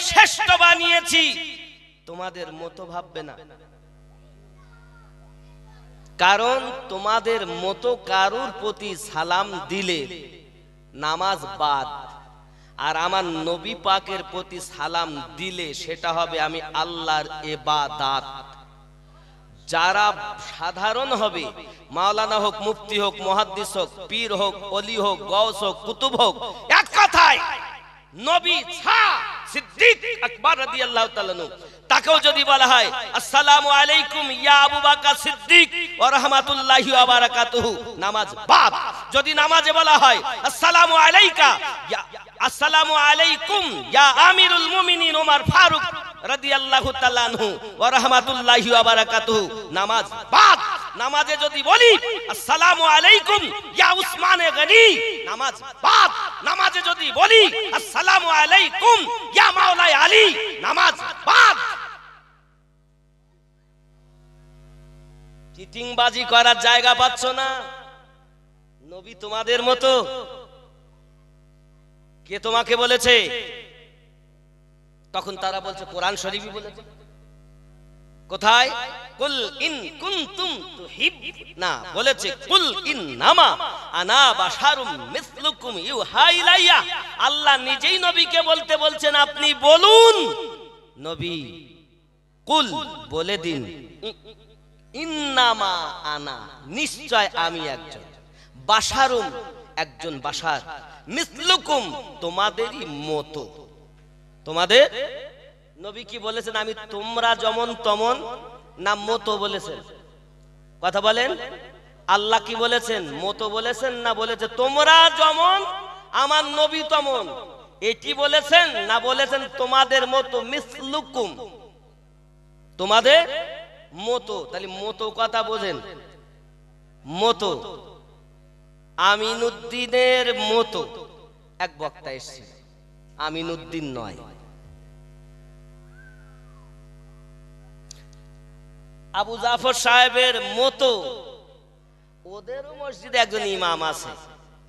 শ্রেষ্ঠ বানিয়েছি, তোমাদের মতো ভাববে না। কারণ তোমাদের মতো কারুর প্রতি সালাম দিলে নামাজ বাদ, আর আমার নবী পাকের প্রতি সালাম দিলে সেটা হবে আমি আল্লাহর ইবাদত। যারা সাধারণ হবে, মাওলানা হোক, মুফতি হোক, মুহাদ্দিস হোক, পীর হোক, ওলি হোক, গাউস হোক, কুতুব হোক, এক কথায় নবী ছা সিদ্দিক আকবর রাদিয়াল্লাহু তাআলা আনহু, তাকেও যদি বলা হয় আসসালামু আলাইকুম ইয়া আবু বকর সিদ্দিক ওয়া রাহমাতুল্লাহি ওয়া বারাকাতুহু, নামাজ বাদ। যদি নামাজে বলা হয় আসসালামু আলাইকা ইয়া আসসালামু আলাইকুম ইয়া আমিরুল মুমিনিন ওমর ফারুক রাদিয়াল্লাহু তাআলা আনহু ওয়া রাহমাতুল্লাহি ওয়া বারাকাতুহু, নামাজ বাদ। নামাজে যদি বলি আসসালামু আলাইকুম ইয়া উসমান গনি, নামাজ বাদ। নামাজে যদি বলি আসসালামু আলাইকুম ইয়া মাওলা আলী, নামাজ বাদ। চিটিংবাজি করার জায়গা পাচ্ছ না। নবী তোমাদের মতো? কে তোমাকে বলেছে? তখন তারা বলছে কোরআন শরীফই বলেছে। কোথায়? কুল ইন কুনতুম তুহিব্বুনা, বলেছে কুল ইন্নামা আনা বাশারুম মিসলুকুম ইউহা ইলাইয়া। আল্লাহ নিজেই নবীকে বলতে বলছেন আপনি বলুন, নবী কুল বলে দিন, ইন্নামা আনা নিশ্চয় আমি একজন, বাশারুম একজন বাশার, মিসলুকুম তোমাদেরই মতো। তোমাদের নবী কি বলেছেন আমি তোমরা যেমন তেমন, না মতো বলেছেন? কথা বলেন। আল্লাহ কি বলেছেন? মতো বলেছেন না বলেছে তোমরা যেমন আমার নবী তেমন? এটি বলেছেন না বলেছেন তোমাদের মতো, মিসলুকুম তোমাদের মতো? তাহলে মতো কথা বোঝেন। মতো আমিনুদ্দিনের মতো এক বক্তা এসেছিল, আমিনুদ্দিন নয়, আবু জাফর সাহেবের মতো। ওদেরও মসজিদে একজন ইমাম আছে,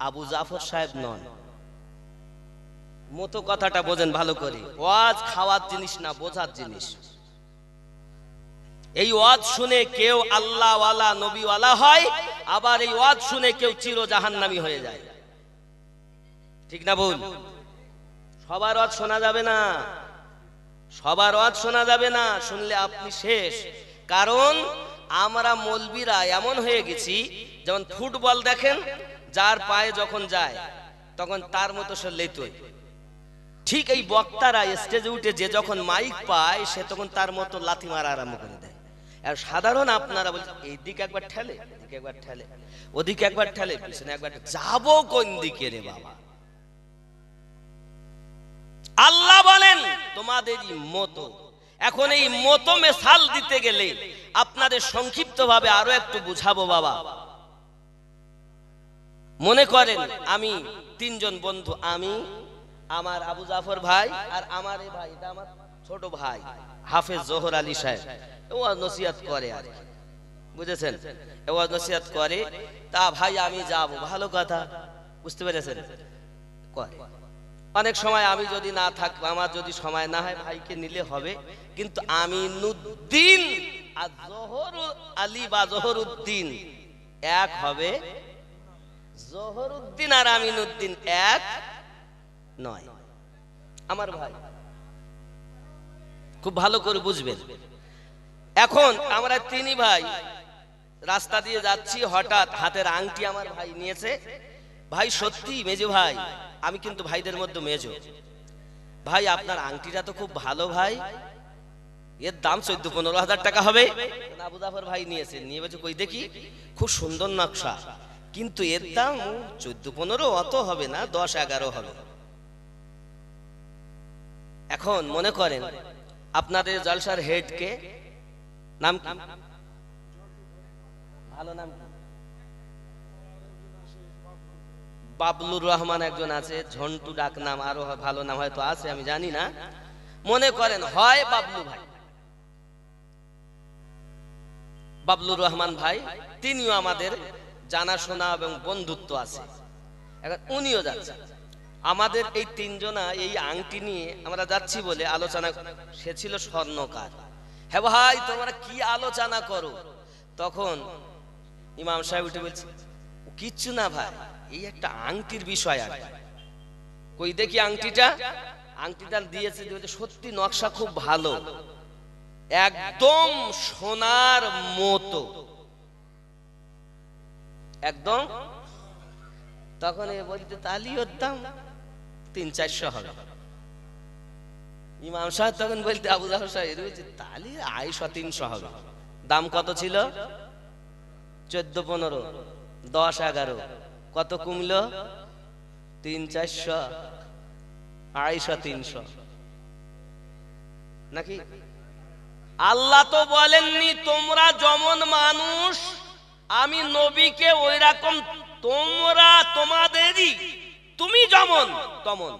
আবু জাফর সাহেব নন। মতো কথাটা বোঝেন ভালো করে। ওয়াজ খাওয়ার জিনিস না, বোঝার জিনিস। এই ওয়াজ শুনে কেউ আল্লাহ ওয়ালা নবী ওয়ালা হয়, আবার এই ওয়াজ শুনে কেউ চির জাহান্নামী হয়ে যায়। ঠিক না বল? সবার ওয়াজ শোনা যাবে না, সবার ওয়াজ শোনা যাবে না। শুনলে আপনি শেষ। কারণ আমরা মৌলবীরা এমন হয়ে গেছি, যেমন ফুটবল দেখেন, যার পায়ে যখন যায় তখন তার মতো সে লেতোয়। ঠিক এই বক্তারা স্টেজে উঠে যে যখন মাইক পায় সে তখন তার মতো লাথি মারা আরম্ভ করে দেয়। আর সাধারণ আপনারা বলছেন এইদিকে একবার ঠেলে, এদিকে একবার ঠেলে, ওদিকে একবার ঠেলে, পিছনে একবার, যাবো কোন দিকে রে বাবা? আল্লাহ বলেন তোমাদেরই মতো। এখন এই মতো মেসাল দিতে গেলে আপনাদের সংক্ষিপ্ত ভাবে আরো একটু বুঝাবো বাবা। মনে করেন আমি তিনজন বন্ধু, আমি, আমার আবু জাফর ভাই, আর আমার এই ভাই, এটা আমার ছোট ভাই হাফেজ জোহর আলী সাহেব। ওয়াজ নসিহত করে, আর বুঝেছেন, ওয়াজ নসিহত করে। তা ভাই আমি যাব, ভালো কথা, বুঝতে পেরেছেন? করে। অনেক সময় আমি যদি না থাক, আমার যদি সময় না হয়, ভাইকে নিলে হবে। কিন্তু আমিনুদ্দিন আর জোহর আলী বা জোহরউদ্দিন এক হবে, জোহরউদ্দিন আর আমিনুদ্দিন এক নয়। আমার ভাই খুব ভালো করে বুঝবেন। এখন আমরা তিনি ভাই রাস্তা দিয়ে যাচ্ছি, হঠাৎ হাতের আংটি আমার ভাই নিয়েছে। ভাই সত্যি মেজো ভাই, আমি কিন্তু ভাইদের মধ্যে মেজো ভাই, আপনার আংটিটা তো খুব ভালো ভাই, এর দাম 14-15 হাজার টাকা হবে। আবু জাফর ভাই নিয়েছে, নিয়ে বলছে কই দেখি, খুব সুন্দর নকশা, কিন্তু এর দাম 14-15 অত হবে না, 10-11 হবে। এখন মনে করেন আপনাদের জলসার হেড কে, নাম কি? ভালো নাম কি? বাবলুর রহমান একজন আছে, ঝন্টু ডাক নাম, আরো ভালো নাম হয়তো আছে, আমি জানি না। মনে করেন হয় বাবলু ভাই, বাবলুর রহমান ভাই, তিনিও আমাদের জানাশোনা এবং বন্ধুত্ব আছে। এখন উনিও যাচ্ছেন, আমাদের এই তিনজনা এই আংটি নিয়ে আমরা যাচ্ছি বলে আলোচনা, সে ছিল স্বর্ণকার। হ্যাঁ ভাই তোমরা কি আলোচনা করো? তখন ইমাম সাহেব উঠে বলছে কিচ্ছু না ভাই, এই একটা আংটির বিষয়। আর কই দেখি আংটিটা। আংটিটা দিয়েছে, সত্যি নকশা খুব ভালো, একদম সোনার মতো একদম। তখন এ বলতে তাহলে ওর দাম 300-400 হবে। ইমাম সাহেব তখন বলতে আবু জাফর সাহেব তাহলে 250-300 হবে। দাম কত ছিল? 14-15, 10-11, কত কমলো? 300-400, 250-300 নাকি? আল্লাহ তো বলেননি তোমরা যেমন মানুষ আমি নবীকে ওই রকম, তোমরা তোমাদেরই তুমি যেমন তেমন,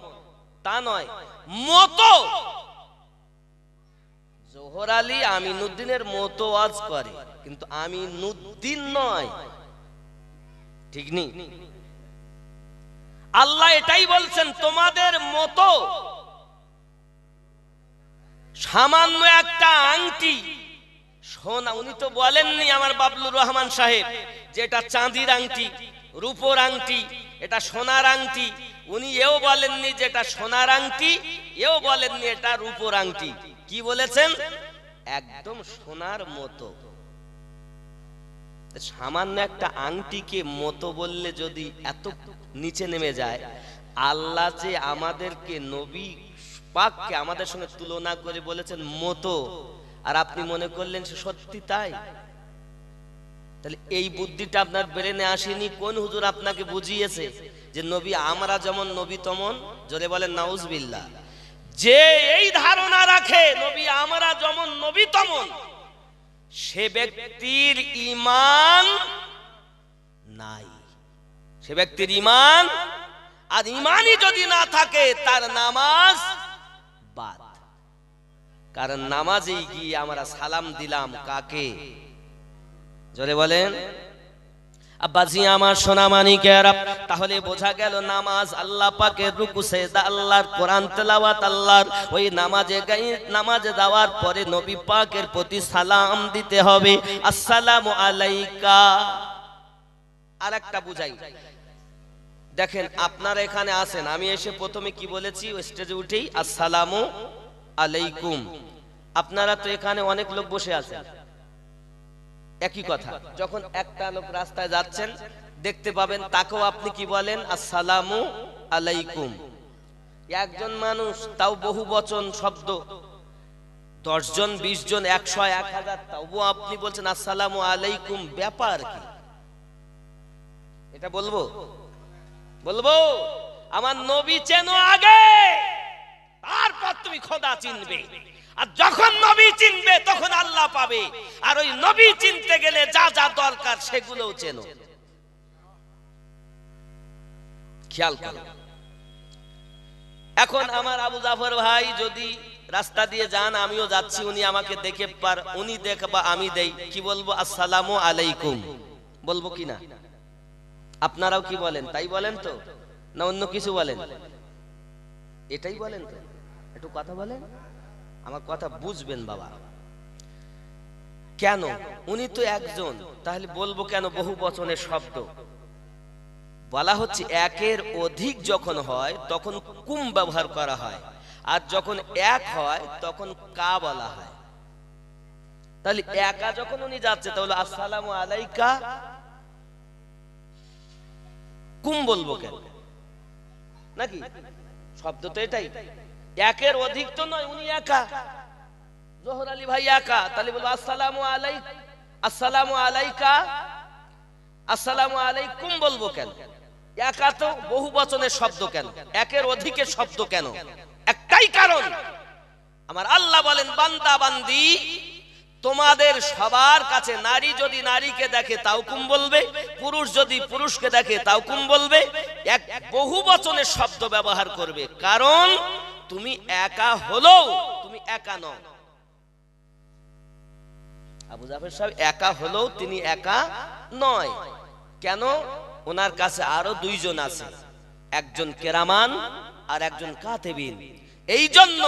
তা নয়। মতো জোহর আলী আমিনুদ্দিনের মতো ওয়াজ করে, কিন্তু আমিনুদ্দিন নয়, ঠিক নেই? আল্লাহ এটাই বলছেন তোমাদের মতো সামান্য একটা আংটি সোনা। উনি তো বলেননি আমার বাবলুর রহমান সাহেব যে এটা চাঁদির আংটি, রূপোর আংটি, এটা সোনার আংটি। উনি এও বলেননি যে এটা সোনার আংটি, এও বলেননি এটা রূপোর আংটি। কি বলেছেন? একদম সোনার মতো। সামান্য একটা আংটিকে মতো বললে যদি এত নিচে নেমে যায়, আল্লাহ যে আমাদেরকে নবী পাককে আমাদের সঙ্গে তুলনা করে বলেছেন মতো, আর আপনি মনে করলেন সে সত্যি তাই? তাহলে এই বুদ্ধিটা আপনার ব্রেনে আসেনি? কোন হুজুর আপনাকে বুঝিয়েছে যে নবী আমরা যেমন নবী তেমন? জোরে বলেন নাউজুবিল্লাহ। যে এই ধারণা রাখে নবী আমরা যেমন নবী তেমন, সে ব্যক্তির ঈমান নাই, সে ব্যক্তির ঈমান। আর ঈমানই যদি না থাকে তার নামাজ বাদ। কারণ নামাজে গিয়ে আমরা সালাম দিলাম কাকে? জোরে বলেন আব্বাজি আমার সোনা মানিকেরা। তাহলে বোঝা গেল নামাজ আল্লাহ পাকের রুকু সেজদা আল্লাহর, কোরআন তেলাওয়াত আল্লাহর। ওই নামাজে যাওয়ার পরে নবী পাকের প্রতি সালাম দিতে হবে, আসসালামু আলাইকা। আরেকটা বুঝাই, দেখেন আপনারা এখানে আসেন, আমি এসে প্রথমে কি বলেছি স্টেজে উঠেই আসসালামু আলাইকুম। আপনারা তো এখানে অনেক লোক বসে আছেন, একই কথা। যখন একটা লোক রাস্তায় যাচ্ছেন দেখতে পাবেন, তাকেও আপনি কি বলেন? আসসালামু আলাইকুম। একজন মানুষ, তাও বহু বচন শব্দ, 10 জন 20 জন 100 1000, তাও আপনি বলছেন আসসালামু আলাইকুম। ব্যাপার কি? এটা বলবো? আমার নবী চেনো আগে, তারপর তুমি খোদা চিনবে। আর যখন নবী চিনবে তখন আল্লাহ পাবে। আর ওই নবী চিনতে গেলে যা যা দরকার সেগুলোও চেনো। খেয়াল করো। এখন আমার আবু জাফর ভাই যদি রাস্তা দিয়ে যান, আমিও যাচ্ছি, উনি আমাকে দেখে উনি দেখে বা আমি দেই, কি বলবো? আসসালামু আলাইকুম বলবো কি না? আপনারাও কি বলেন? তাই বলেন তো, না অন্য কিছু বলেন? এটাই বলেন তো? একটু কথা বলেন, আমার কথা বুঝবেন বাবা। কেন? উনি তো একজন, তাহলে বলবো কেন বহু বচনের শব্দ? বলা হচ্ছে একের অধিক যখন হয় তখন কুম ব্যবহার করা হয়, আর যখন এক হয় তখন কা বলা হয়। তাহলে একা যখন উনি যাচ্ছে তাহলে আসসালামু আলাইকা, কুম বলবো কেন? নাকি শব্দ তো এটাই। একের অধিক তো নয়, উনি একা, জোহর আলী ভাই একা, তাহলে বলবো আসসালামু আলাইকুম, আসসালামু আলাইকা, আসসালামু আলাইকুম বলবো কেন? একা তো বহু বচনের শব্দ কেন? একের অধিকের শব্দ কেন? একটাই কারণ, আমার আল্লাহ বলেন বান্দা বান্দি তোমাদের সবার কাছে, নারী যদি নারীকে দেখে তাও কুম বলবে, পুরুষ যদি পুরুষকে দেখে তাও কুম বলবে, এক বহু বচনের শব্দ ব্যবহার করবে। কারণ তুমি একা হলেও তুমি একা নও। আবু জাফর সাহেব একা হলেও তিনি একা নয়। কেন? ওনার কাছে আরো 2 জন আছে। একজন কেরামান আর একজন কাতেবিন। এই জন্য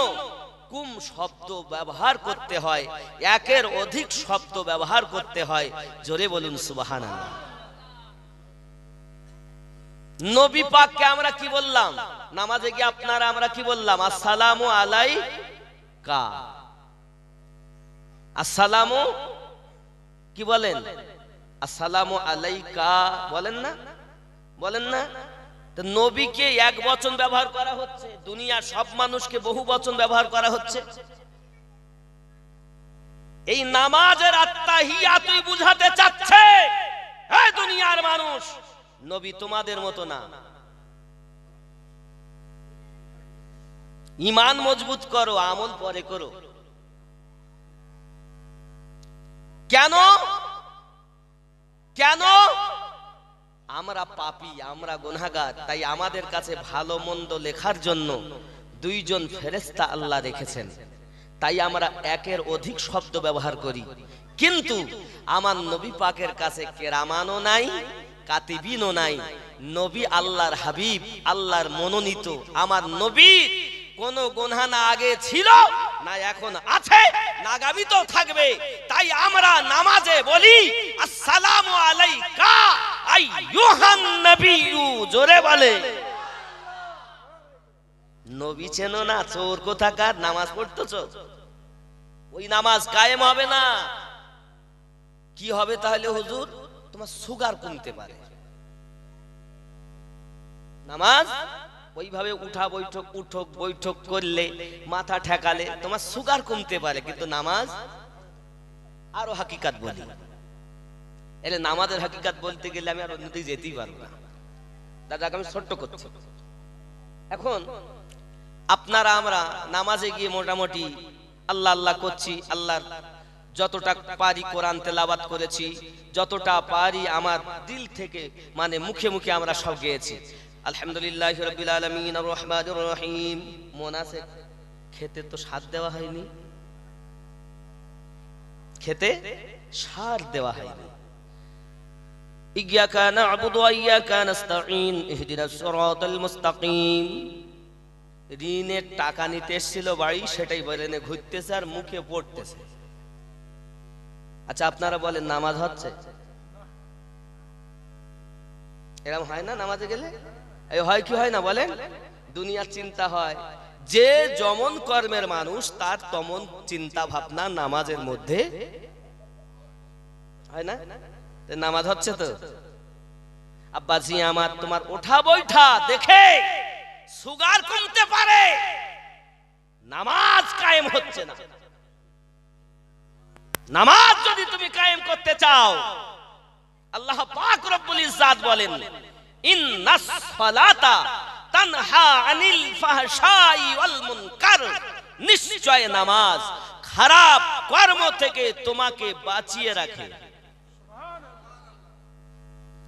কুম শব্দ ব্যবহার করতে হয়, একের অধিক শব্দ ব্যবহার করতে হয়। জোরে বলুন সুবহানাল্লাহ। নবী পাককে আমরা কি বললাম? নামাজে গিয়ে আপনারা আমরা কি বললাম? আসসালামু আলাইকা। আসসালামু কি বলেন? আসসালামু আলাইকা বলেন না? বলেন না? তো নবীকে এক বচন ব্যবহার করা হচ্ছে, দুনিয়ার সব মানুষকে বহু বচন ব্যবহার করা হচ্ছে। এই নামাজের আত্তাহিয়াতুই বুঝাতে চাচ্ছে, এই দুনিয়ার মানুষ, নবী তোমাদের মতো না। ঈমান মজবুত করো, আমল পরে করো। কেন? কেন? আমরা পাপী, আমরা গুনাহগার, তাই আমাদের কাছে ভালো মন্দ লেখার জন্য দুইজন ফেরেশতা আল্লাহ রেখেছেন। তাই আমরা একের অধিক শব্দ ব্যবহার করি। কিন্তু আমার নবী পাকের কাছে কেরামানও নাই, কাতিবিনও নাই। নবী আল্লাহর হাবিব, আল্লাহর মনোনীত। আমার নবী কোন গুনাহ না আগে ছিল, না এখন আছে, না আগামীতেও থাকবে। তাই আমরা নামাজে বলি আসসালামু আলাইকা আইয়ুহান নবিয়্যু। জোরে বলে। নবী চেনো না? চোর কোথাকার, নামাজ পড়তেছো, ওই নামাজ কায়েম হবে না। কি হবে তাহলে হুজুর? তোমার সুগার কমতে পারে। নামাজ ওইভাবে উঠা বৈঠক, উঠক বৈঠক করলে, মাথা ঠেকালে তোমার সুগার কমতে পারে, কিন্তু নামাজ আরো হাকিকাত বলি। এলে নামাজের হাকিকাত বলতে গেলে আমি আর অন্যদিকে যেতেই পারবো না। দাদাকে আমি ছোট্ট করছি। এখন আপনারা আমরা নামাজে গিয়ে মোটামুটি আল্লাহ আল্লাহ করছি, আল্লাহর যতটা পারি কোরআন তেলাওয়াত করেছি, যতটা পারি আমার দিল থেকে, মানে মুখে মুখে আমরা সব গেয়েছি। আলহামদুলিল্লাহি রাব্বিল আলামিন আর রহমানির রহিম। মনে আছে? খেতে তো স্বাদ দেওয়া হয়নি, খেতে সার দেওয়া হয়নি। ইয়াকা না'বুদু ওয়া ইয়াকা নাস্তাঈন ইহদিনাস সিরাতাল মুস্তাকিম। ঋণের টাকা নিতে এসেছিল বাড়ি, সেটাই বলেনে ঘুরতেছে আর মুখে পড়তেছে। আচ্ছা আপনারা বলেন, নামাজ হচ্ছে? এরকম হয় না নামাজে গেলে? এই হয় কি হয় না বলেন? দুনিয়ার চিন্তা হয়। যে যেমন কর্মের মানুষ তার তেমন চিন্তা ভাবনা নামাজের মধ্যে হয় না? নামাজ হচ্ছে তো? আব্বাজি আমার, তোমার ওঠা বৈঠা দেখে সুগার কমতে পারে, নামাজ কায়েম হচ্ছে না। নামাজ যদি তুমি কায়েম করতে চাও, আল্লাহ পাক রব্বুল ইজ্জাত বলেন ইন্নাস সালাতা তানহা আনিল ফাহশাই ওয়াল মুনকার। নিশ্চয় নামাজ খারাপ কর্ম থেকে তোমাকে বাঁচিয়ে রাখে।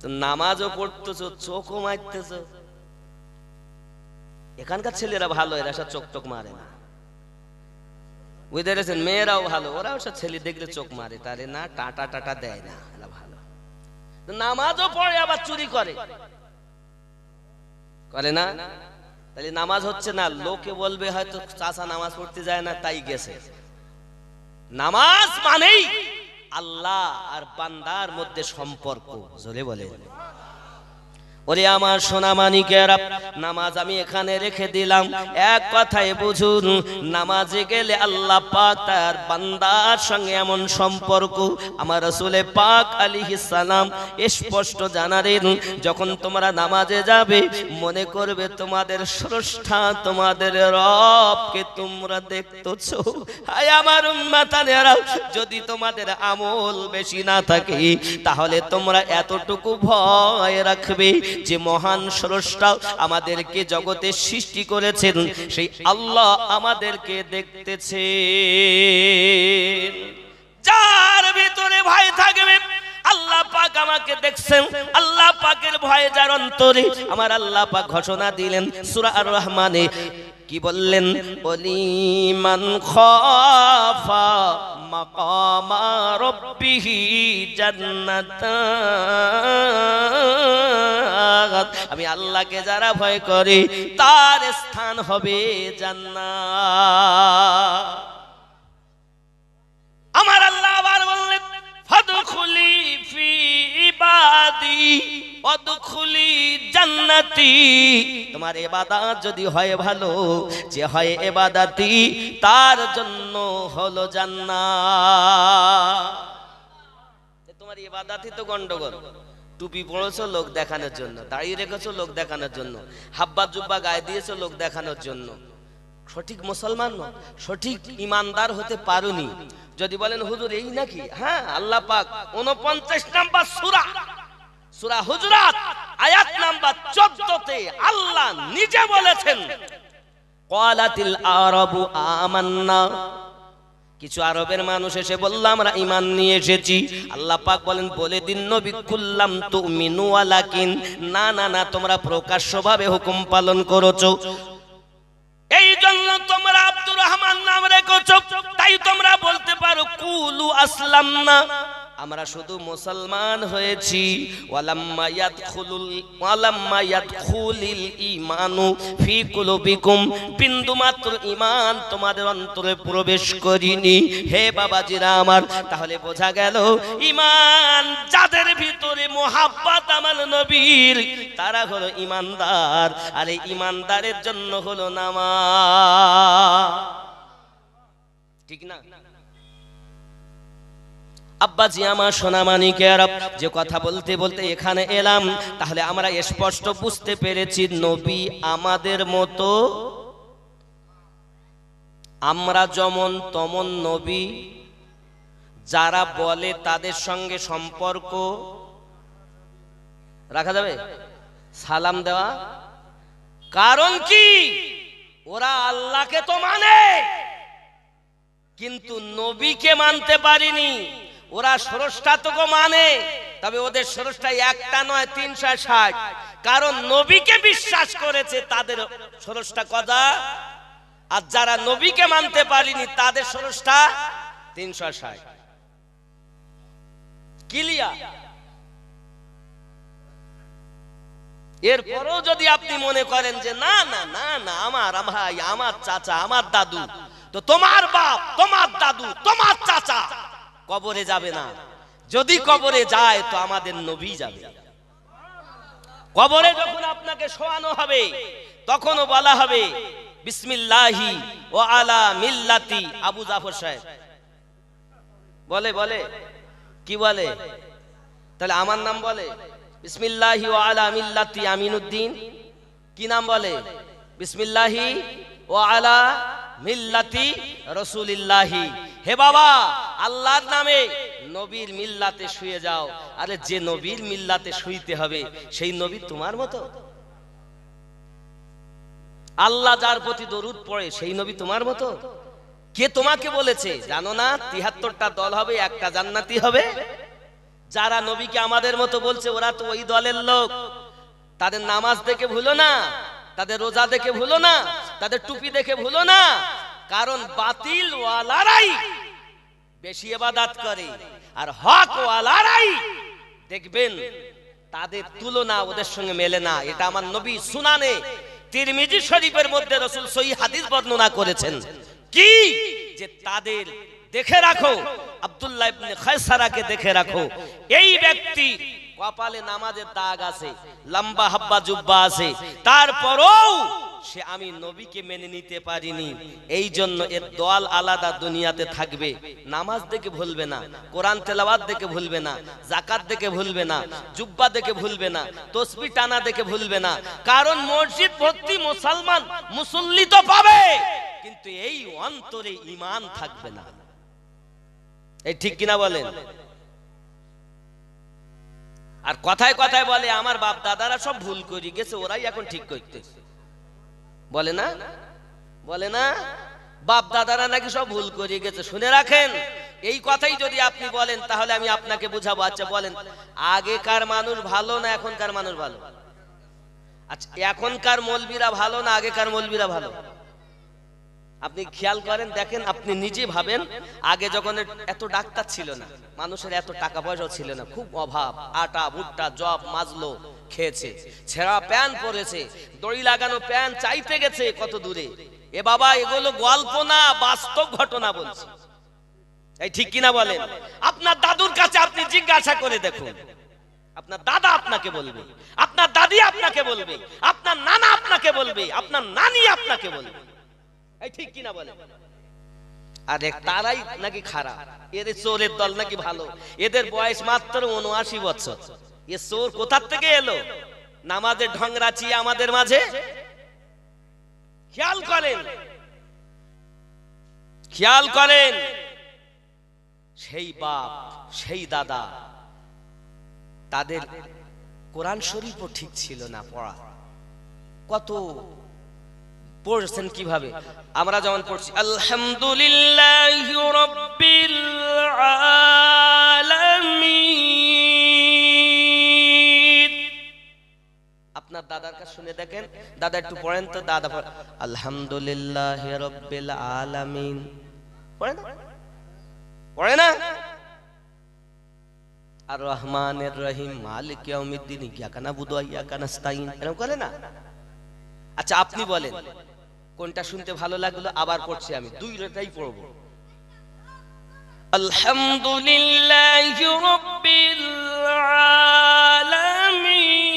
তো নামাজও পড়তেছো, চোখও মারতেছো। এখানকার ছেলেরা ভালো, এরা সব চোখ টোক মারে না। বুঝতে পেরেছেন? মেয়েরাও ভালো, ওরাও সব ছেলে দেখলে চোখ মারে, তারে না টাটা টাটা দেয় না, এরা ভালো। নামাজও পড়ে আবার চুরি করে, করে না? তাহলে নামাজ হচ্ছে না। লোকে বলবে হয়তো চাচা নামাজ পড়তে যায় না তাই গেছে। নামাজ মানেই আল্লাহ আর বান্দার মধ্যে সম্পর্ক। জোরে বলে। ওরে আমার সোনা মানিকেরা, নামাজ আমি এখানে রেখে দিলাম, এক কথায় বুঝুন, নামাজে গেলে আল্লাহ পাক তার বান্দার সঙ্গে এমন সম্পর্ক আমার রাসূল পাক আলাইহিস সালাম স্পষ্ট জানালেন। যখন তোমরা নামাজে যাবে, মনে করবে তোমাদের স্রষ্টা, তোমাদের রবকে তোমরা দেখতেছো। হায় আমার উম্মতানেরা, যদি তোমাদের আমল বেশি না থাকে, তাহলে তোমরা এতটুকু ভয় রাখবে যে মহান স্রষ্টা আমাদেরকে জগতে সৃষ্টি করেছেন, সেই আল্লাহ আমাদেরকে দেখতেছে। যার ভিতরে ভয় থাকবে, আল্লাহ পাক আমাকে দেখছেন, আল্লাহ পাকের ভয়ে যার অন্তরে, আমার আল্লাহ পাক ঘোষণা দিলেন সূরা আর রহমানে। কি বললেন? ওলিমান খাফা মাকামা রাব্বিহি জান্নাতান, আমি আল্লাহকে যারা ভয় করে তার স্থান হবে জান্নাত। আমার আল্লাহ আবার বললেন ফাদখুলি ফি ইবাদি ওয়াদখুলি জান্নাতি, তোমার ইবাদত যদি হয় ভালো, যে হয় ইবাদতি তার জন্য হলো জান্নাত। তোমার ইবাদতই তো গন্ডগোল, টুপি পরেছো লোক দেখানোর জন্য, দাঁড়িয়ে রেখেছো লোক দেখানোর জন্য, হাব্বা জুব্বা গায়ে দিয়েছো লোক দেখানোর জন্য, সঠিক মুসলমান নয়, সঠিক ইমানদার হতে পারোনি। যদি বলেন হুজুর এই নাকি, হ্যাঁ আল্লাহ পাক 49 নাম্বার সূরা, সূরা হুজুরাত আয়াত নাম্বার 14 তে আল্লাহ নিজে বলেছেন ক্বালাতিল আরাবু আমান্না, কিছু আরবের মানুষ এসে বলল আমরা ঈমান নিয়ে এসেছি। আল্লাহ পাক বলেন বলে দিন নবী কুল্লাম তুমিনু ওয়ালাকিন, না না না, তোমরা প্রকাশ্যভাবে হুকুম পালন করেছো, এই জন্য তোমরা আব্দুর রহমান নাম রেখেছো, তাই তোমরা বলতে পারো কুলু আসলামনা, আমরা শুধু মুসলমান হয়েছি। ওয়ালাম্মা ইয়াদখুলিল ঈমানু ফি কুলুবিকুম, বিন্দু মাত্র ঈমান তোমাদের অন্তরে প্রবেশ করিনি। হে বাবাজিরা আমার, তাহলে বোঝা গেল ঈমান যাদের ভিতরে মোহাব্বত আমার নবীর, তারা হলো ঈমানদার, আর এই ঈমানদারের জন্য হলো নামাজ। ঠিক না? আব্বাজি আমার সোনামানিকের, যে কথা বলতে বলতে এখানে এলাম, তাহলে আমরা স্পষ্ট বুঝতে পেরেছি নবী আমাদের মতো, আমরা যেমন তেমন নবী। যারা বলে তাদের সঙ্গে সম্পর্ক রাখা যাবে, সালাম দেওয়া, কারণ কি ওরা আল্লাহকে তো মানে কিন্তু নবীকে মানতে পারেনি। ওরা স্রষ্টা তো মানে, তবে ওদের স্রষ্টা একটা নয় 360, কারণ নবীকে বিশ্বাস করেছে তাদের স্রষ্টা কজা, আর যারা নবীকে মানতে পারেনি তাদের স্রষ্টা 360। ক্লিয়ার? এরপরও যদি আপনি মনে করেন যে না না না না, আমার ভাই, আমার চাচা, আমার দাদু, তো তোমার বাপ, তোমার দাদু, তোমার চাচা কবরে যাবে না। যদি কবরে যায় তো আমাদের নবী যাবে। কবরে যখন আপনাকে শোয়ানো হবে তখনও বলা হবে বিসমিল্লাহি ওয়া আলা মিল্লাতি আবু জাফর সাহেব। বলে বলে কি বলে? তাহলে আমার নাম বলে বিসমিল্লাহি ওয়া আলা মিল্লাতি আমিনুদ্দিন। কি নাম বলে? বিসমিল্লাহি ওয়া আলা মিল্লাতি রাসূলিল্লাহি। হে বাবা, আল্লাহর নামে নবীর মিল্লাতে শুয়ে যাও। আরে যে নবীর মিল্লাতে শুইতে হবে সেই নবী তোমার মতো? আল্লাহ যার প্রতি দরুদ পড়ে সেই নবী তোমার মতো? কে তোমাকে বলেছে জানো না ৭৩টা দল হবে, একটা জান্নাতি হবে? যারা নবীকে আমাদের মতো বলছে ওরা তো ওই দলের লোক। তাদের নামাজ দেখে ভুলো না, তাদের রোজা দেখে ভুলো না, তাদের টুপি দেখে ভুলো না, কারণ বাতিল ওয়ালারাই বেশি ইবাদত করে আর হক ওয়ালারাই দেখবেন তাদের তুলনা ওদের সঙ্গে মেলে না। এটা আমার নবী সুনানে তিরমিজি শরীফের মধ্যে রাসূল সহিহ হাদিস বর্ণনা করেছেন। কি যে তাদের দেখে রাখো, আব্দুল্লাহ ইবনে খায়সারাকে দেখে রাখো, এই ব্যক্তি কপালে নামাজের দাগ আছে, লম্বা হাব্বা জুব্বা আছে, তারপরও সে আমি নবীকে মেনে নিতে পারিনি, এই জন্য এর দল আলাদা দুনিয়াতে থাকবে। নামাজ দেখে ভুলবে না, কোরআন তেলাওয়াত দেখে ভুলবে না, যাকাত দেখে ভুলবে না, জুব্বা দেখে ভুলবে না, তসবিহ টানা দেখে ভুলবে না, কারণ মসজিদ ভর্তি মুসলমান মুসল্লি তো পাবে, কিন্তু এই অন্তরে ঈমান থাকবে না। এই ঠিক কিনা বলেন? আর কথায় কথায় বলে আমার বাপ দাদারা সব ভুল করে গেছে, ওরাই এখন ঠিক করতেছে। বলে না, বলে না বাপ দাদারা নাকি সব ভুল করে গেছে। শুনে রাখেন, এই কথাই যদি আপনি বলেন তাহলে আমি আপনাকে বুঝাবো। আচ্ছা বলেন, আগেকার মানুষ ভালো না এখনকার মানুষ ভালো? আচ্ছা, এখনকার মৌলবীরা ভালো না আগেকার মৌলবীরা ভালো? আপনি খেয়াল করেন, দেখেন, আপনি নিজে ভাবেন, আগে যখন এত ডাক্তার ছিল না, মানুষের এত টাকা পয়সাও ছিল না, খুব অভাব, আটা ভুট্টা জব মাজলো খেয়েছে, ছেঁড়া প্যান্ট পরেছে, দড়ি লাগানো প্যান্ট চাইতে গেছে কত দূরে। এ বাবা, এগুলো গল্প না, বাস্তব ঘটনা বলছি। এই ঠিক কিনা বলেন? আপনার দাদুর কাছে আপনি জিজ্ঞাসা করে দেখুন, আপনার দাদা আপনাকে বলবে, আপনার দাদি আপনাকে বলবে, আপনার নানা আপনাকে বলবে, আপনার নানি আপনাকে বলবে। এই ঠিক কিনা বলেন? আরে তারাই নাকি খারাপ, এদের চোরের দল নাকি ভালো, এদের বয়স মাত্র ৭৯ বছর। এ চোর কোথা থেকে এলো? নামাজের ঢং রাচিয়ে আমাদের মাঝে। খেয়াল করেন, খেয়াল করেন, সেই বাপ সেই দাদা, তাদের কোরআন শরীফও ঠিক ছিল না পড়া। কত পড়ছেন কিভাবে? আমরা যেমন পড়ছি আলহামদুলিল্লাহি রাব্বিল আলামিন। আপনার দাদার কাছে শুনে দেখেন, দাদা একটু পড়েন তো, দাদা পড়ে আলহামদুলিল্লাহি রাব্বিল আলামিন, পড়ে না? পড়ে না? আর রহমানের রহিম মালিক ইয়াউমিদ্দিন ইয়াকা নাবুদু ওয়া ইয়াকা নাস্তাইন, এরকম করে না? আচ্ছা আপনি বলেন কোনটা শুনতে ভালো লাগলো? আবার পড়ছি আমি, দুইটাই পড়ব। আলহামদুলিল্লাহি রাব্বিল আলামিন।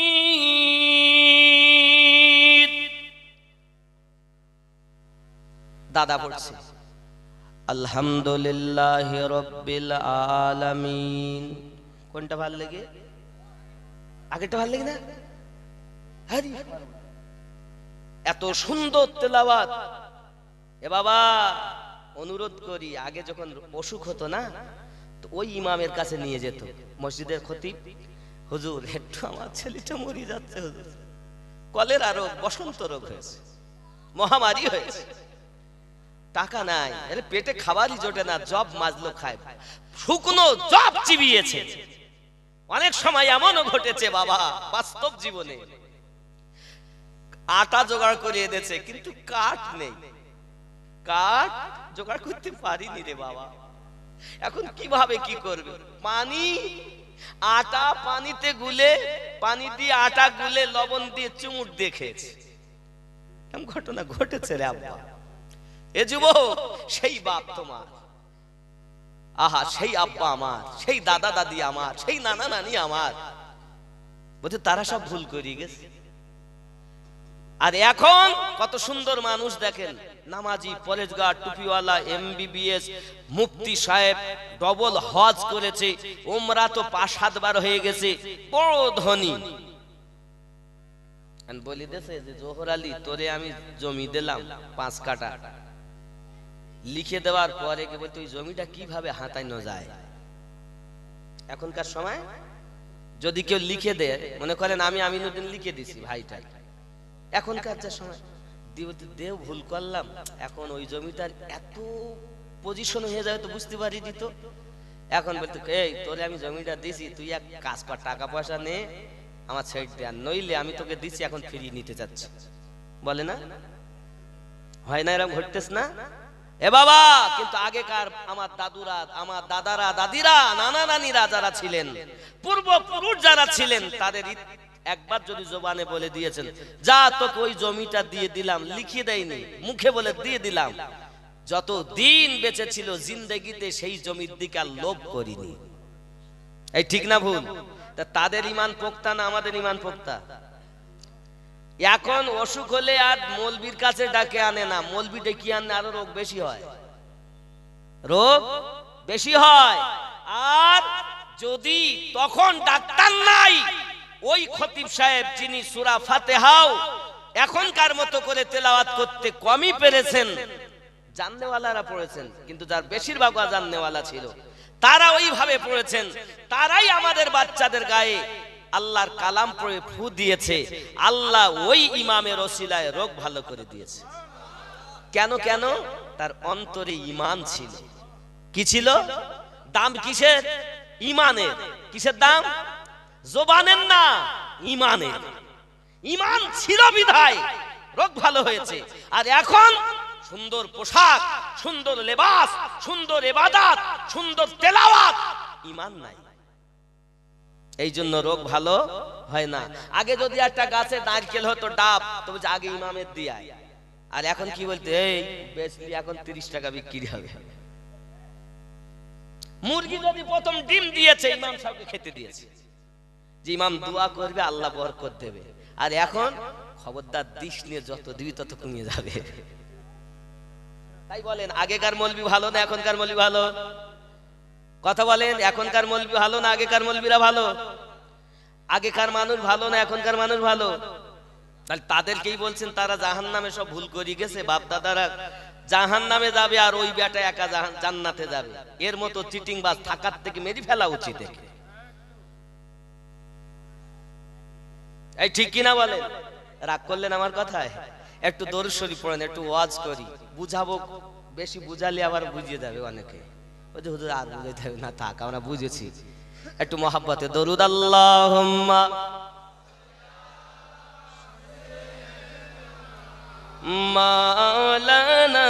দাদা পড়ছে আলহামদুলিল্লাহি রাব্বিল আলামিন। কোনটা ভালো লাগে? আগেরটা ভালো লাগে না? আরে এত সুন্দর তেলাওয়াত। এ বাবা, অনুরোধ করি, আগে যখন অসুখ হতো না, তো ওই ইমামের কাছে নিয়ে যেত মসজিদের খতিব, হুজুর একটু আমার ছেলেটা মরে যাচ্ছে, হুজুর কলেরা রোগ, বসন্ত রোগ হয়েছে, মহামারী হয়েছে, টাকা নাই, আরে পেটে খাবারই জোটে না, জব মাজলো খায়, শুকনো জব চিবিয়েছে। অনেক সময় এমনও ঘটেছে বাবা বাস্তব জীবনে, আটা জোগাড় করে এনেছে কিন্তু কাঠ নেই, কাঠ জোগাড় করতে পারিনি রে বাবা, এখন কিভাবে কি করবে? পানি, আটা পানিতে গুলে, পানি দিয়ে আটা গুলে লবণ দিয়ে চুমুট দিয়ে খেয়েছে। এমন ঘটনা ঘটেছে রে আব্বা। এ যুবক, সেই বাপ তোমার, আহা সেই আব্বা আমার, সেই দাদা দাদি আমার, সেই নানা নানি আমার, বলছে তারা সব ভুল করে গেছে। আর এখন কত সুন্দর মানুষ দেখেন, নামাজি, পরেজগার, টুপিওয়ালা, এমবিবিএস, মুফতি সাহেব, ডবল হজ করেছে, উমরা তো ৫-৭ বার হয়ে গেছে, বড় ধনী। বলি দেশে যে জোহর আলী, তোরে আমি জমি দিলাম ৫ কাঠা, লিখে দেওয়ার পরে কি বলতো ওই জমিটা কিভাবে হাতানো যায়? এখনকার সময় যদি কেউ লিখে দেয়, মনে করেন আমি আমিনুদ্দিন লিখে দিছি ভাইটা, এখনকার যে সময় দেও ভুল করলাম, এখন ওই জমিটার এত পজিশন হয়ে যায় তো বুঝতে পারি দিত। এখন বলতো এই তোরে আমি জমিটা দিছি, তুই এক কাজ কর, টাকা পয়সা নে আমার ছেড়ে দে, নইলে আমি তোকে দিছি এখন ফিরিয়ে নিতে যাচ্ছি, বলে না? হয় না? এরকম ঘটতেছ না? এ বাবা, কিন্তু আগেকার আমার দাদুরা, আমার দাদারা, দাদিরা, নানা নানিরা যারা ছিলেন, পূর্বপুরুষ যারা ছিলেন, তাদের একবার যদি জবানে বলে দিয়েছেন যা তোকে ওই জমিটা দিয়ে দিলাম, লিখিয়ে দেয়নি, মুখে বলে দিয়ে দিলাম, যত দিন বেঁচে ছিল জিন্দেগিতে সেই জমির দিকে আর লোভ করিনি। এই ঠিক না ভুল? তা তাদের ঈমান পোক্তা না আমাদের ঈমান পোক্তা? এখন অসুখ হলে আর মৌলবীর কাছে ডাকে আনে না, মৌলবী ডেকে আনলে আরো রোগ বেশি হয়, রোগ বেশি হয়। আর যদি তখন ডাক্তার নাই, ওই খতিব সাহেব যিনি সূরা ফাতিহাও এখনকার মতো করে তেলাওয়াত করতে কমই পেরেছেন, জাননেওয়ালারা পড়েছেন, কিন্তু যার বেশিরভাগ জাননেওয়ালা ছিল তারা ওইভাবে পড়েছেন, তারাই আমাদের বাচ্চাদের গায়ে আল্লাহর কালাম পড়ে ফু দিয়েছে, আল্লাহ ওই ইমামের ওসিলায় রোগ ভালো করে দিয়েছে। কেন? কেন? তার অন্তরে ঈমান ছিল। কি ছিল? দাম কিসের? ঈমানের। কিসের দাম? জবানের না, ঈমানের। ঈমান ছিল বিধায় রোগ ভালো হয়েছে। আর এখন সুন্দর পোশাক, সুন্দর লেবাস, সুন্দর ইবাদত, সুন্দর তেলাওয়াত, ঈমান নাই। এই জন্য রোগ ভালো হয় না। আগে যদি একটা গাছে নারকেল হতো ডাব, তবে আগে ইমামের দিয়ায়। আর এখন কি বলতে, এই বেচলি এখন 30 টাকা বিক্রি হবে। মুরগি যদি প্রথম ডিম দিয়েছে, ইমাম সাহেবকে খেতে দিয়েছে, যে ইমাম দোয়া করবে আল্লাহ বরকত দেবে। আর এখন খবরদার দিস নিয়ে, যত দিবি তত কমিয়ে যাবে। তাই বলেন আগেকার মৌলবি ভালো না এখনকার মৌলবি ভালো? কথা বলেন, এখনকার মৌলবি ভালো না আগেকার মৌলবিরা ভালো? আগেকার মানুষ ভালো না এখনকার মানুষ ভালো? তাহলে তাদেরকেই বলছেন তারা জাহান্নামে সব ভুল করে গেছে, বাপ দাদারা জাহান্নামে যাবে আর ওই বেটা একা জান্নাতে যাবে। এর মতো চিটিং বাজ থাকার থেকে মেরে ফেলা উচিত। এই ঠিক কিনা বলেন? রাগ করলেন আমার কথায়? একটু দরুদ শরীফ পড়েন, একটু ওয়াজ করি, বুঝাবো। বেশি বুঝালে আবার বুঝিয়ে যাবে অনেকে, ওই যে হুজুর আর বুঝাইতে হবে না, থাক আমরা বুঝেছি। একটু মহাব্বতে দরুদ। আল্লাহুম্মা মাওলানা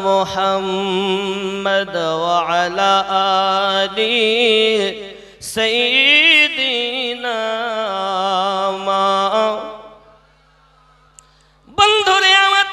মুহাম্মদ ওয়া আলা আলি সাইয়্যিদিনা। বন্ধুরে আমার,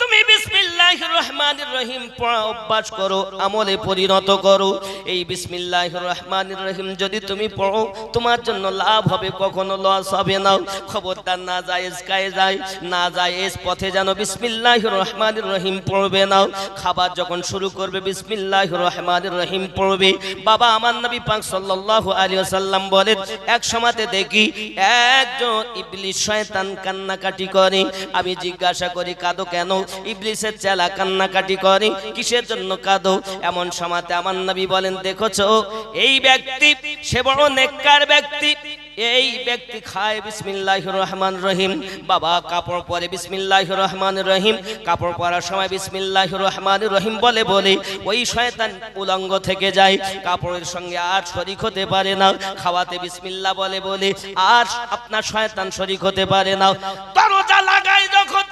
তুমি বিসমিল্লাহির রহমানির রহিম পড়া অভ্যাস করো, আমলে পরিণত করো। এই বিসমিল্লাহির রহমানির রহিম যদি তুমি পড়ো, তোমার জন্য লাভ হবে, কখনো লস হবে না। খবরদার না জায়েজ কায়দায়, না জায়েজ পথে যেন বিসমিল্লাহির রহমানির রহিম পড়বে না। খাবার যখন শুরু করবে বিসমিল্লাহির রহমানির রহিম পড়বে। বাবা আমার নবী পাক সাল্লাল্লাহু আলাইহি ওয়াসাল্লাম বলেন, এক সময়তে দেখি একজন ইবলিস শয়তান কান্নাকাটি করে। আমি জিজ্ঞাসা করি, কাঁদো কেন? ইবলিসের চেলা কান্নাকাটি করে, কিসের জন্য কাঁদো? এমন সময়তে আমার নবী বলেন, দেখছো এই ব্যক্তি সে বড় নেককার ব্যক্তি, এই ব্যক্তি খায় বিসমিল্লাহির রহমানির রহিম। বাবা কাপড় পরে বিসমিল্লাহির রহমানির রহিম, কাপড় পরার সময় বিসমিল্লাহির রহমানির রহিম বলে বলে ওই শয়তান উলঙ্গ থেকে যায়, কাপড়ের সঙ্গে আর শরীক হতে পারে না। খাওয়াতে বিসমিল্লাহ বলে বলে আর আপনার শয়তান শরীক হতে পারে না। দরজা লাগাই যখন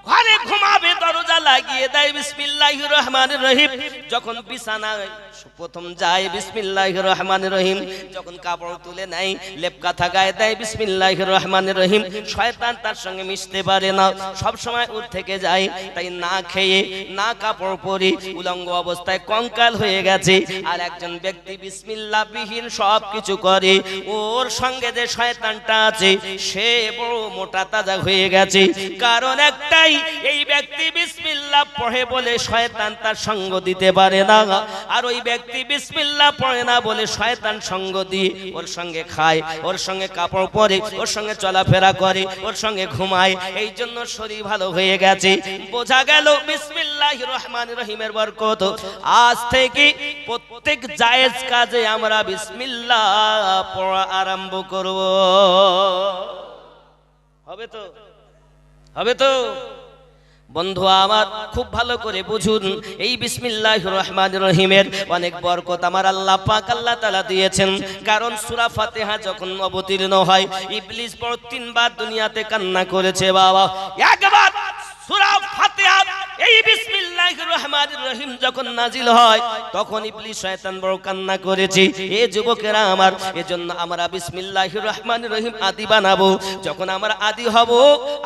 ঘরে ঘুমাবে, দরজা লাগিয়ে দেয় বিসমিল্লাহির রহমানির রহিম। যখন বিছানায় প্রথম যায় বিসমিল্লাহির রহমানির রহিম, যখন কাপড় তুলে নেয় লেপ কাঁথা গায়ে দেয় বিসমিল্লাহির রহমানির রহিম। শয়তান তার সঙ্গে মিশতে পারে না, সব সময় উঠ থেকে যায়। তাই না খেয়ে না কাপড় পরে উলঙ্গ অবস্থায় কঙ্কাল হয়ে গেছে। আর একজন ব্যক্তি বিসমিল্লাহ বিহীন সব কিছু করে, ওর সঙ্গে যে শয়তানটা আছে সে বড় মোটা তাজা হয়ে গেছে। কারণ একটাই, এই ব্যক্তি বিসমিল্লাহ পড়ে বলে শয়তান তার সঙ্গ দিতে পারে না, আর ওই ব্যক্তি বিসমিল্লাহ পড়ে না বলে শয়তান সঙ্গ দিয়ে ওর সঙ্গে খায়, ওর সঙ্গে কাপড় পরে, ওর সঙ্গে চলাফেরা করে, ওর সঙ্গে ঘুমায়। এই জন্য শরীর ভালো হয়ে গেছে। বোঝা গেল বিসমিল্লাহির রহমানির রহিমের বরকত। আজ থেকে প্রত্যেক জায়েজ কাজে আমরা বিসমিল্লাহ পড়া আরম্ভ করব। হবে তো? হবে তো? বন্ধু আমার খুব ভালো করে বুঝুন, এই বিসমিল্লাহির রহমানির রহিমের অনেক বরকত আমার আল্লাহ পাক আল্লাহ তাআলা দিয়েছেন। কারণ সূরা ফাতিহা যখন অবতীর্ণ হয়, ইবলিস বড় 3 বার দুনিয়াতে কান্না করেছে। বাবা একবার সূরা ফাতিহা এই বিসমিল্লাহির রহমানির রহিম যখন নাজিল হয়, তখন ইবলিস শয়তান বড় কান্না করেছে। এ যুবকেরা আমার, এজন্য আমরা বিসমিল্লাহির রহমানির রহিম আদি বানাবো। যখন আমরা আদি হব,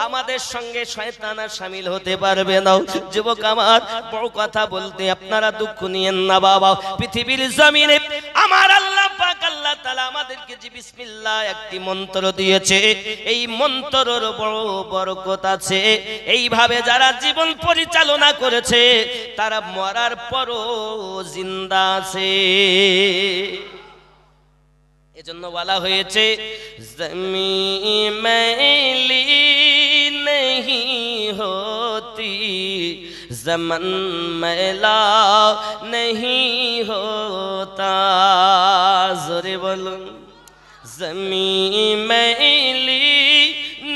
আমাদের সঙ্গে শয়তান আর শামিল হতে পারবে না। যুবক আমার, বড় কথা বলতে আপনারা দুঃখ নিয়েন না বাবা। পৃথিবীর জমিনে আমার আল্লাহ পাক আল্লাহ তাআলা আমাদেরকে যে বিসমিল্লাহ একটি মন্ত্র দিয়েছে, এই মন্ত্রের বড় বরকত আছে। এইভাবে যারা জীবন পরিচালনা করেছে তারা মরার পরও জিন্দা আছে। এজন্য বলা হয়েছে, জমিন মেলি नहीं होती, ज़मन मैला नहीं होता। ज़ोरे बोलो, ज़मीन मैली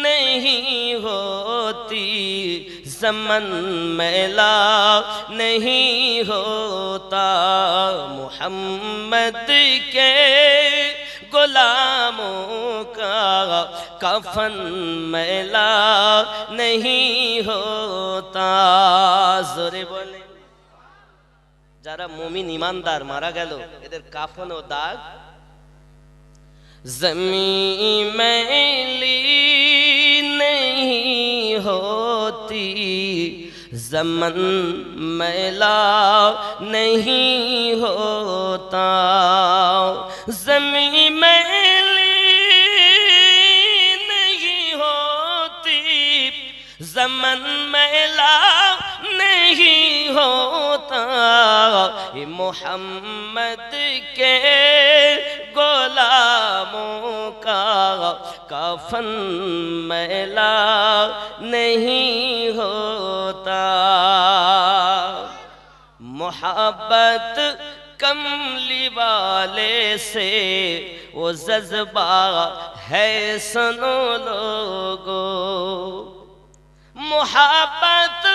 नहीं होती, ज़मन मैला नहीं होता। मुहम्मद के غلاموں کا کفن میلا نہیں ہوتا জোরে বলে যারা মুমিন ইমানদার মারা গেল এদের কাফন ও দাগ زمین میلی نہیں ہوتی زمن میلا نہیں ہوتا زمین میلی نہیں ہوتی زمن میلا نہیں ہوتا یہ محمد کے غلاموں کا کفن میلا نہیں ہوتا محبت کملی والے سے وہ جذبہ ہے سنو لوگو محبت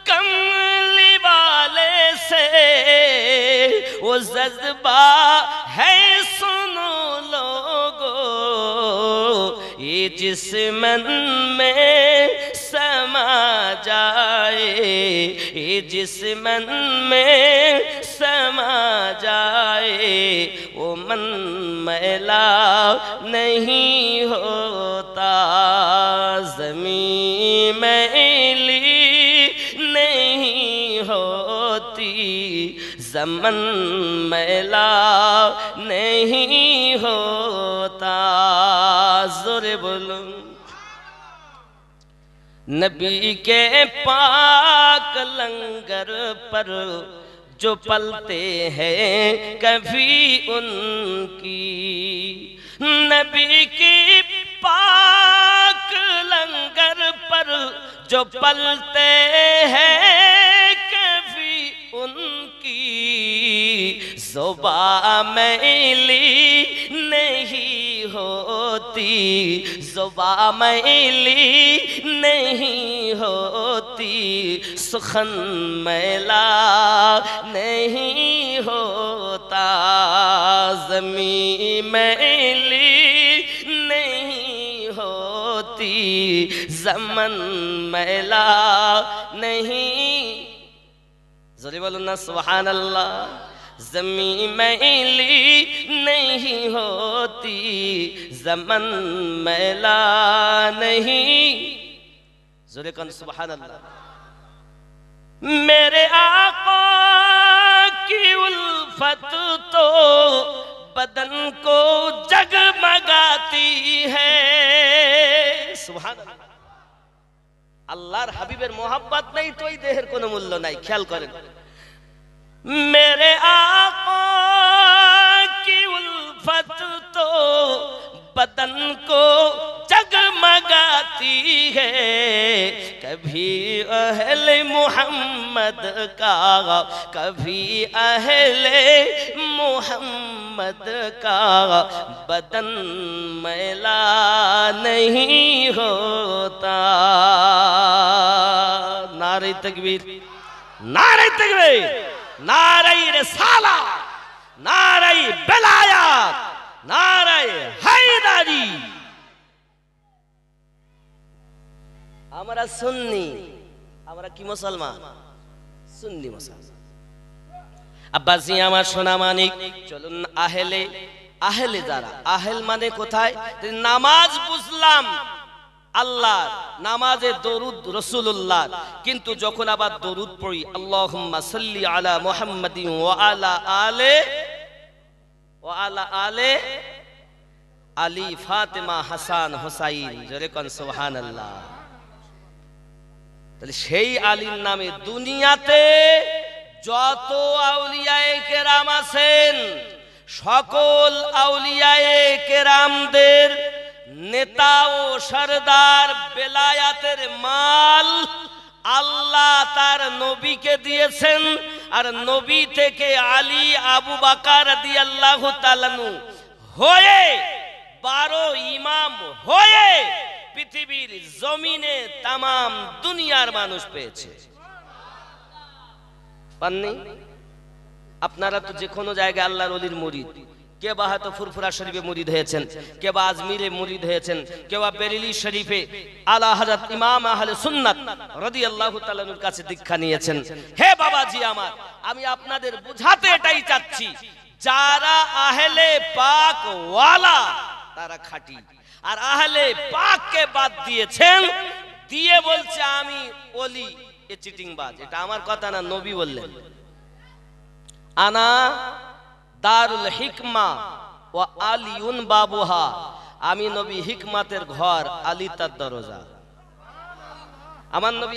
کملی والے سے وہ جذبہ ہے سنو لوگو یہ جسمن میں سما جائے یہ جسمن میں سما جائے وہ من میلا نہیں ہوتا زمین میلی نہیں ہوتی زمن میلا نہیں ہوتا زور بولو نبی کے پاک لنگر پر جو پلتے ہیں کبھی ان کی نبی کی پاک لنگر پر جو پلتے ہیں کبھی ان کی زبان میلی نہیں ہوتی زبان میلی نہیں ہوتی سخن میلا نہیں ہوتا زمین میلی نہیں ہوتی زمن میلا نہیں ذرا بولنا سبحان اللہ زمین میلی نہیں ہوتی زمن میلا نہیں ذرا کن سبحان اللہ میرے آقا کی الفت تو بدن کو جگمگاتی ہے سبحان اللہ আল্লাহর হাবিবের মোহাব্বত নেই তো এই দেহের কোনো মূল্য নাই খেয়াল করেন মেরে আকা কি উলফত তো बदन को जगमगाती है कभी अहले मोहम्मद का कभी अहले मोहम्मद का बदन मैला नहीं होता नारे तकबीर नारे तकबीर नारे रिसालत नारे विलायत নারায়ে হায়দারি আমরা সুন্নি আমরা কি মুসলমান সুন্নি মুসলমান আব্বাসি আমার সোনা মানিক চলুন আহলে যারা আহল মানে কোথায় নামাজ বুঝলাম আল্লাহ নামাজে দরুদ রাসূলুল্লাহ কিন্তু যখন আবার দরুদ পড়ি আল্লাহুম্মা সাল্লি আলা মুহাম্মাদিন ওয়া আলা আলে আলী ফাতেমা হাসান হুসাইন জোরে কোন সুবহানাল্লাহ তাহলে সেই আলীর নামে দুনিয়াতে যত আউলিয়ায়ে কেরাম আছেন সকল আউলিয়ায়ে কেরামদের নেতা ও সরদার বেলায়াতের মাল আল্লাহ তার নবীকে দিয়েছেন আর নবী থেকে আলী আবু বকর রাদিয়াল্লাহু তাআলা হয়ে 12 ইমাম হয়ে পৃথিবীর জমিনে तमाम দুনিয়ার মানুষ পেয়েছে পাননি আপনারা তো যে কোনো জায়গায় আল্লাহর ওলির murid কে বা হয়তো ফুরফুরা শরীফে মুরিদ হয়েছেন, কে বা আজমিরে মুরিদ হয়েছেন, কে বা বেরেলি শরীফে আলা হযরত ইমাম আহলে সুন্নাত রাদিয়াল্লাহু তাআলা এর কাছে দীক্ষা নিয়েছেন। হে বাবাজি আমার, আমি আপনাদের বুঝাতে এটাই চাচ্ছি, যারা আহলে পাক ওয়ালা তারা খাঁটি, আর আহলে পাককে বাদ দিয়েছেন, দিয়ে বলছে আমি ওলি, এ চিটিংবাজ। এটা আমার কথা না, নবী বললেন, আনা দারুল হিকমা ওয়া আলিউন বাবুহা, আমি নবী হিকমাতের ঘর, আলী তার দরজা। আমার নবী